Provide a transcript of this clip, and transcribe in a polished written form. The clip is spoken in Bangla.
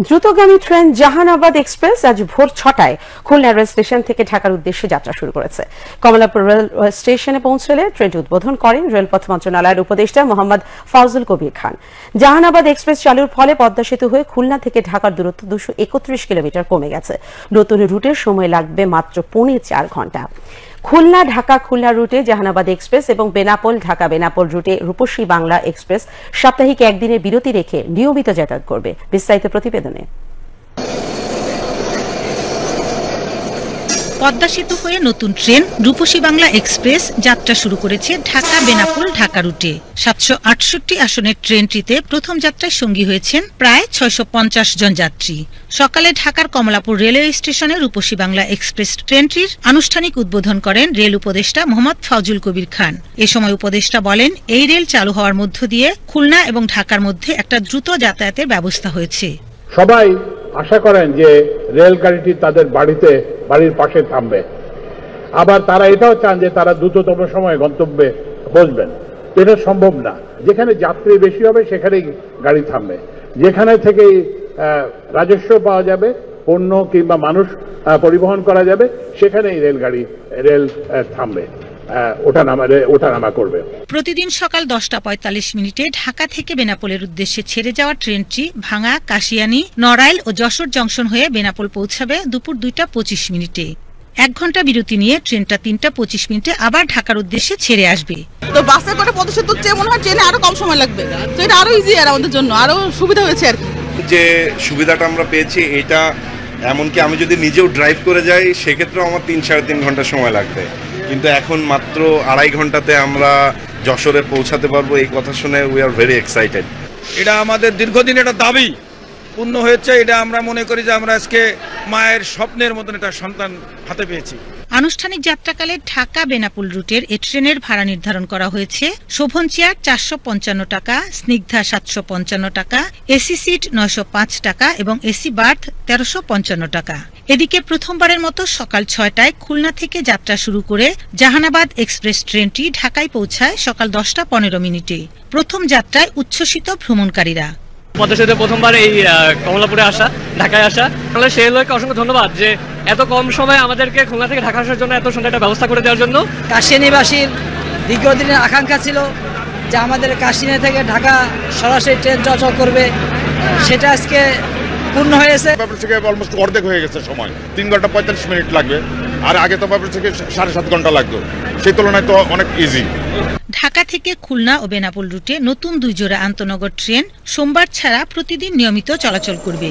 দ্রুতগামী ট্রেন জাহানাবাদ এক্সপ্রেস আজ ভোর ৬টায় খুলনা রেল স্টেশন থেকে ঢাকার উদ্দেশ্যে যাত্রা শুরু করেছে। কমলাপুর রেল স্টেশনে পৌঁছলে ট্রেনটি উদ্বোধন করেন রেলপথ মন্ত্রণালয়ের উপদেষ্টা মোহাম্মদ ফাউজুল কবির খান। জাহানাবাদ এক্সপ্রেস চালুর ফলে পদ্মা সেতু হয়ে খুলনা থেকে ঢাকার দূরত্ব ২৩১ কিলোমিটার কমে গেছে। নতুন রুটের সময় লাগবে মাত্র ৪.৫ ঘন্টা। খুলনা ঢাকা খুলনা রুটে জাহানাবাদ এক্সপ্রেস এবং বেনাপোল ঢাকা বেনাপোল রুটে রূপসী বাংলা এক্সপ্রেস সাপ্তাহিক একদিনের বিরতি রেখে নিয়মিত যাতায়াত করবে। বিস্তারিত প্রতিবেদনে। পদ্মা সেতু হয়ে নতুন ট্রেন রূপসী বাংলা এক্সপ্রেস যাত্রা শুরু করেছে ঢাকা বেনাপোল ঢাকা রুটে। ৭৬৮ আসনের ট্রেনটিতে প্রথম যাত্রায় সঙ্গী হয়েছেন প্রায় ৬৫০ জন যাত্রী। সকালে ঢাকার কমলাপুর রেলওয়ে স্টেশনে রূপসী বাংলা এক্সপ্রেস ট্রেনটির আনুষ্ঠানিক উদ্বোধন করেন রেল উপদেষ্টা মোহাম্মদ ফাউজুল কবির খান। এ সময় উপদেষ্টা বলেন, এই রেল চালু হওয়ার মধ্য দিয়ে খুলনা এবং ঢাকার মধ্যে একটা দ্রুত যাতায়াতের ব্যবস্থা হয়েছে। সবাই আশা করেন যে রেলগাড়িটি তাদের বাড়ির পাশে থামবে, আবার তারা এটাও চান যে তারা দ্রুততম সময়ে গন্তব্যে পৌঁছবেন। এটা সম্ভব না। যেখানে যাত্রী বেশি হবে সেখানেই গাড়ি থামবে, যেখানে থেকে রাজস্ব পাওয়া যাবে, পণ্য কিংবা মানুষ পরিবহন করা যাবে, সেখানেই রেল থামবে, ওঠানামা করবে। প্রতিদিন সকাল ১০:৪৫ ঢাকা থেকে বেনাপোলের উদ্দেশ্যে ছেড়ে যাওয়া ট্রেনটি ভাঙা, কাশিয়ানী, নড়াইল ও যশোর জংশন হয়ে বেনাপোল পৌঁছাবে দুপুর ২:২৫। ১ ঘন্টা বিরতি নিয়ে ট্রেনটা ৩:২৫ আবার ঢাকার উদ্দেশ্যে ছেড়ে আসবে। তো বাসে করে পদ্মা সেতুর চেয়ে মনে হয় ট্রেনে আরো কম সময় লাগবে, তো এটা আরো ইজি আর আমাদের জন্য আরো সুবিধা হয়েছে আর কি। যে সুবিধাটা আমরা পেয়েছি, এটা এমনকি আমি যদি নিজেও ড্রাইভ করে যাই সেক্ষেত্রেও আমার ৩-৩.৫ ঘন্টা সময় লাগবে, কিন্তু এখন মাত্র ২.৫ ঘন্টাতে আমরা যশোরে পৌঁছাতে পারবো। এই কথা শুনে উই আর ভেরি এক্সাইটেড। এটা আমাদের দীর্ঘদিন একটা দাবি পূর্ণ হয়েছে। এটা আমরা মনে করি যে আমরা আজকে মায়ের স্বপ্নের মতন একটা সন্তান হাতে পেয়েছি। আনুষ্ঠানিক যাত্রাকালে ঢাকা বেনাপোল রুটের এ ট্রেনের ভাড়া নির্ধারণ করা হয়েছে শোভন চেয়ার ৪৫৫ টাকা, স্নিগ্ধা ৭৫৫ টাকা, এসি সিট ৯০৫ টাকা এবং এসি বার্থ ১৩৫৫ টাকা। এদিকে প্রথমবারের মতো সকাল ৬টায় খুলনা থেকে যাত্রা শুরু করে জাহানাবাদ এক্সপ্রেস ট্রেনটি ঢাকায় পৌঁছায় সকাল ১০:১৫। প্রথম যাত্রায় উচ্ছ্বসিত ভ্রমণকারীরা। পদ্মা সেতু প্রথমবার এই কমলাপুরে আসা, ঢাকায় আসা, তাহলে সেই লোককে অসংখ্য ধন্যবাদ যে এত কম সময়ে আমাদেরকে খুলনা থেকে ঢাকা আসার জন্য এত সুন্দর একটা ব্যবস্থা করে দেওয়ার জন্য। কাশিয়ানীবাসীর দীর্ঘদিনের আকাঙ্ক্ষা ছিল যে আমাদের কাশিয়ানী থেকে ঢাকা সরাসরি ট্রেন চলাচল করবে, সেটা আজকে পূর্ণ হয়েছে। ব্যাপার থেকে অলমোস্ট অর্ধেক হয়ে গেছে সময়, ৩ ঘন্টা ৪৫ মিনিট লাগবে, আর আগে তো ব্যাপার থেকে ৭.৫ ঘন্টা লাগতো, সেই তুলনায় তো অনেক ইজি। ঢাকা থেকে খুলনা ও বেনাপোল রুটে নতুন ২ জোড়া আন্তনগর ট্রেন সোমবার ছাড়া প্রতিদিন নিয়মিত চলাচল করবে।